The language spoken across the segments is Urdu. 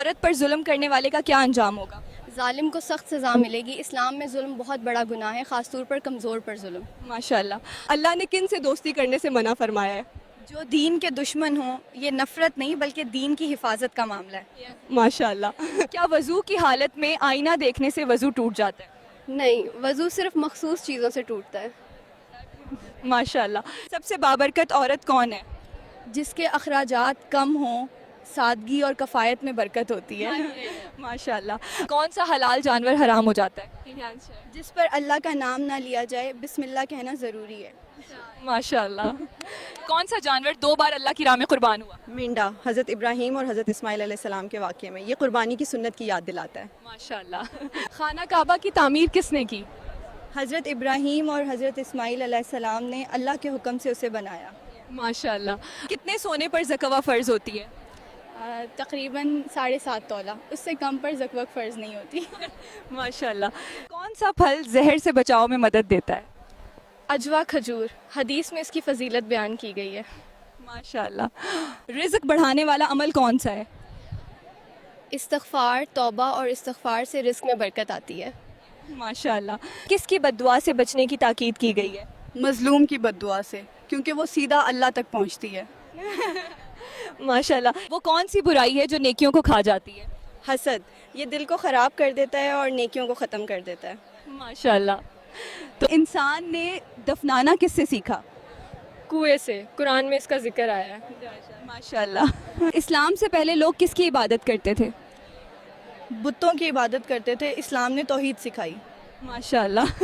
عورت پر ظلم کرنے والے کا کیا انجام ہوگا؟ ظالم کو سخت سزا ملے گی۔ اسلام میں ظلم بہت بڑا گناہ ہے، خاص طور پر کمزور پر ظلم۔ ماشاء اللہ۔ اللہ نے کن سے دوستی کرنے سے منع فرمایا ہے؟ جو دین کے دشمن ہوں، یہ نفرت نہیں بلکہ دین کی حفاظت کا معاملہ ہے۔ ماشاء اللہ۔ کیا وضو کی حالت میں آئینہ دیکھنے سے وضو ٹوٹ جاتا ہے؟ نہیں، وضو صرف مخصوص چیزوں سے ٹوٹتا ہے۔ ماشاء اللہ۔ سب سے بابرکت عورت کون ہے؟ جس کے اخراجات کم ہوں، سادگی اور کفایت میں برکت ہوتی ہے۔ ماشاء اللہ۔ کون سا حلال جانور حرام ہو جاتا ہے؟ جس پر اللہ کا نام نہ لیا جائے، بسم اللہ کہنا ضروری ہے۔ ماشاء اللہ۔ کون سا جانور 2 بار اللہ کی راہ میں قربان ہوا؟ مینڈا حضرت ابراہیم اور حضرت اسماعیل علیہ السلام کے واقعے میں، یہ قربانی کی سنت کی یاد دلاتا ہے۔ ماشاء اللہ۔ خانہ کعبہ کی تعمیر کس نے کی؟ حضرت ابراہیم اور حضرت اسماعیل علیہ السلام نے اللہ کے حکم سے اسے بنایا۔ ماشاء اللہ۔ کتنے سونے پر زکوٰۃ فرض ہوتی ہے؟ تقریباً 7.5 تولہ، اس سے کم پر زکوٰۃ فرض نہیں ہوتی۔ ماشاء اللہ۔ کون سا پھل زہر سے بچاؤ میں مدد دیتا ہے؟ اجوا کھجور، حدیث میں اس کی فضیلت بیان کی گئی ہے۔ ماشاء اللہ۔ رزق بڑھانے والا عمل کون سا ہے؟ استغفار، توبہ اور استغفار سے رزق میں برکت آتی ہے۔ ماشاء اللہ۔ کس کی بد دعا سے بچنے کی تاکید کی گئی ہے؟ مظلوم کی بد دعا سے، کیونکہ وہ سیدھا اللہ تک پہنچتی ہے۔ ماشاء اللہ۔ وہ کون سی برائی ہے جو نیکیوں کو کھا جاتی ہے؟ حسد، یہ دل کو خراب کر دیتا ہے اور نیکیوں کو ختم کر دیتا ہے۔ ماشاء اللہ۔ تو انسان نے دفنانا کس سے سیکھا؟ کنویں سے، قرآن میں اس کا ذکر آیا ہے۔ ماشاء اللہ۔ اسلام سے پہلے لوگ کس کی عبادت کرتے تھے؟ بتوں کی عبادت کرتے تھے، اسلام نے توحید سکھائی۔ ماشاء اللہ۔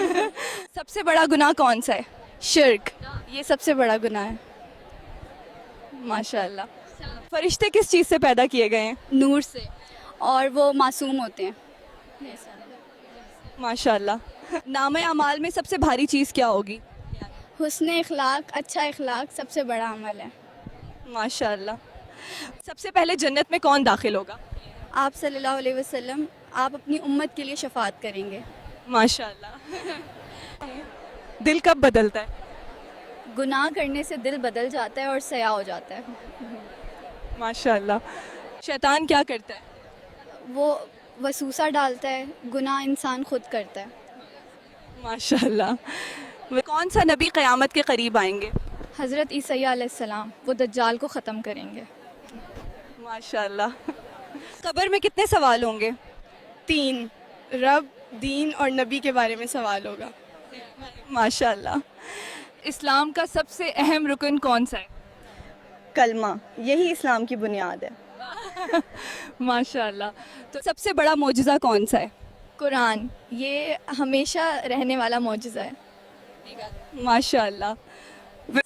سب سے بڑا گناہ کون سا ہے؟ شرک، یہ سب سے بڑا گناہ ہے۔ ماشاء اللہ۔ فرشتے کس چیز سے پیدا کیے گئے ہیں؟ نور سے، اور وہ معصوم ہوتے ہیں۔ ماشاء اللہ۔ نامہ اعمال میں سب سے بھاری چیز کیا ہوگی؟ حسن اخلاق، اچھا اخلاق سب سے بڑا عمل ہے۔ ماشاء اللہ۔ سب سے پہلے جنت میں کون داخل ہوگا؟ آپ صلی اللہ علیہ وسلم، آپ اپنی امت کے لیے شفاعت کریں گے۔ ماشاء اللہ۔ دل کب بدلتا ہے؟ گناہ کرنے سے دل بدل جاتا ہے اور سیاہ ہو جاتا ہے۔ ماشاء اللہ۔ شیطان کیا کرتا ہے؟ وہ وسوسہ ڈالتا ہے، گناہ انسان خود کرتا ہے۔ ماشاء اللہ۔ کون سا نبی قیامت کے قریب آئیں گے؟ حضرت عیسیٰ علیہ السلام، وہ دجال کو ختم کریں گے۔ ماشاء اللہ۔ قبر میں کتنے سوال ہوں گے؟ 3، رب، دین اور نبی کے بارے میں سوال ہوگا۔ ماشاء اللہ۔ اسلام کا سب سے اہم رکن کون سا ہے؟ کلمہ، یہی اسلام کی بنیاد ہے۔ ماشاء اللہ۔ تو سب سے بڑا معجزہ کون سا ہے؟ قرآن، یہ ہمیشہ رہنے والا معجزہ ہے۔ ماشاء اللہ۔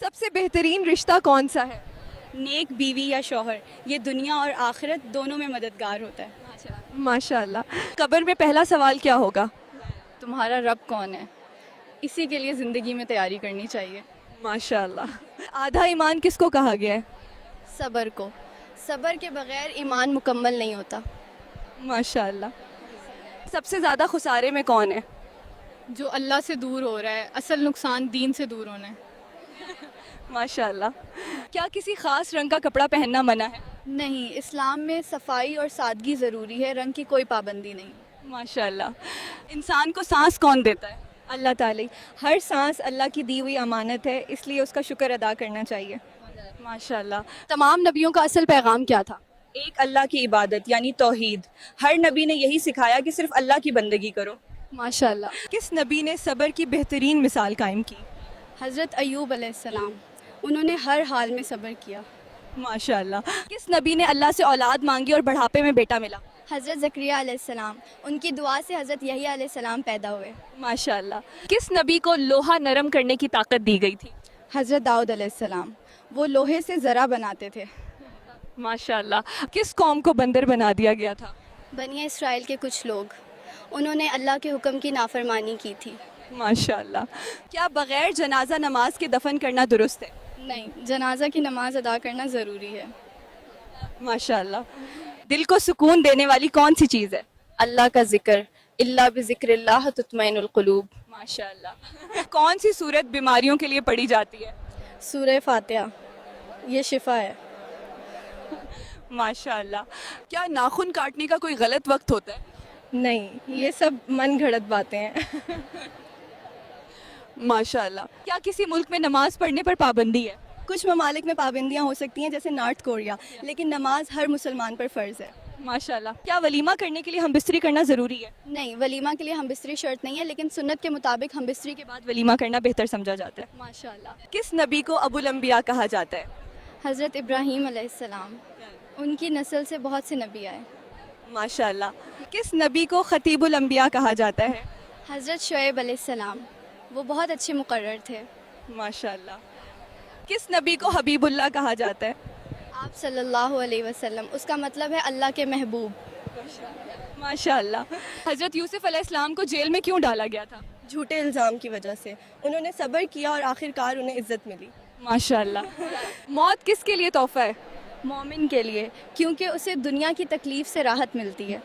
سب سے بہترین رشتہ کون سا ہے؟ نیک بیوی یا شوہر، یہ دنیا اور آخرت دونوں میں مددگار ہوتا ہے۔ ماشاء اللہ۔ قبر میں پہلا سوال کیا ہوگا؟ تمہارا رب کون ہے؟ اسی کے لیے زندگی میں تیاری کرنی چاہیے۔ ماشاء اللہ۔ آدھا ایمان کس کو کہا گیا ہے؟ صبر کو، صبر کے بغیر ایمان مکمل نہیں ہوتا۔ ماشاء اللہ۔ سب سے زیادہ خسارے میں کون ہے؟ جو اللہ سے دور ہو رہا ہے، اصل نقصان دین سے دور ہونا ہے۔ ماشاء اللہ۔ کیا کسی خاص رنگ کا کپڑا پہننا منع ہے؟ نہیں، اسلام میں صفائی اور سادگی ضروری ہے، رنگ کی کوئی پابندی نہیں۔ ماشاء اللہ۔ انسان کو سانس کون دیتا ہے؟ اللہ تعالی، ہر سانس اللہ کی دی ہوئی امانت ہے، اس لیے اس کا شکر ادا کرنا چاہیے۔ ماشاء اللہ۔ تمام نبیوں کا اصل پیغام کیا تھا؟ ایک اللہ کی عبادت یعنی توحید۔ ہر نبی نے یہی سکھایا کہ صرف اللہ کی بندگی کرو۔ ماشاء اللہ۔ کس نبی نے صبر کی بہترین مثال قائم کی؟ حضرت ایوب علیہ السلام، انہوں نے ہر حال میں صبر کیا۔ ماشاء اللہ۔ کس نبی نے اللہ سے اولاد مانگی اور بڑھاپے میں بیٹا ملا؟ حضرت زکریا علیہ السلام، ان کی دعا سے حضرت یحییٰ علیہ السلام پیدا ہوئے۔ ماشاء اللہ۔ کس نبی کو لوہا نرم کرنے کی طاقت دی گئی تھی؟ حضرت داؤد علیہ السلام، وہ لوہے سے ذرہ بناتے تھے۔ ماشاء اللہ۔ کس قوم کو بندر بنا دیا گیا تھا؟ بنی اسرائیل کے کچھ لوگ، انہوں نے اللہ کے حکم کی نافرمانی کی تھی۔ ماشاء اللہ۔ کیا بغیر جنازہ نماز کے دفن کرنا درست ہے؟ نہیں، جنازہ کی نماز ادا کرنا ضروری ہے۔ ماشاء اللہ۔ دل کو سکون دینے والی کون سی چیز ہے؟ اللہ کا ذکر، اللہ بذکر اللہ تطمئن القلوب۔ ماشاء اللہ۔ کون سی صورت بیماریوں کے لیے پڑھی جاتی ہے؟ سورہ فاتحہ، یہ شفا ہے۔ ماشاء اللہ. کیا ناخن کاٹنے کا کوئی غلط وقت ہوتا ہے؟ نہیں، یہ سب من گھڑت باتیں ہیں. ماشاء اللہ. کیا کسی ملک میں نماز پڑھنے پر پابندی ہے؟ کچھ ممالک میں پابندیاں ہو سکتی ہیں جیسے نارتھ کوریا، لیکن نماز ہر مسلمان پر فرض ہے. ماشاء اللہ. کیا ولیمہ کرنے کے لیے ہم بستری کرنا ضروری ہے؟ نہیں، ولیمہ کے لیے ہم بستری شرط نہیں ہے، لیکن سنت کے مطابق ہم بستری کے بعد ولیمہ کرنا بہتر سمجھا جاتا ہے. ماشاء اللہ. کس نبی کو ابو الانبیاء کہا جاتا ہے؟ حضرت ابراہیم علیہ السلام، ان کی نسل سے بہت سے نبی آئے. ماشاء اللہ. کس نبی کو خطیب الانبیاء کہا جاتا ہے؟ حضرت شعیب علیہ السلام، وہ بہت اچھے مقرر تھے. ماشاء اللہ. کس نبی کو حبیب اللہ کہا جاتا ہے؟ آپ صلی اللہ علیہ وسلم، اس کا مطلب ہے اللہ کے محبوب. ماشاء اللہ. حضرت یوسف علیہ السلام کو جیل میں کیوں ڈالا گیا تھا؟ جھوٹے الزام کی وجہ سے. انہوں نے صبر کیا اور آخر کار انہیں عزت ملی. ماشاء اللہ. موت کس کے لیے تحفہ ہے؟ مومن کے لیے، کیونکہ اسے دنیا کی تکلیف سے راحت ملتی ہے.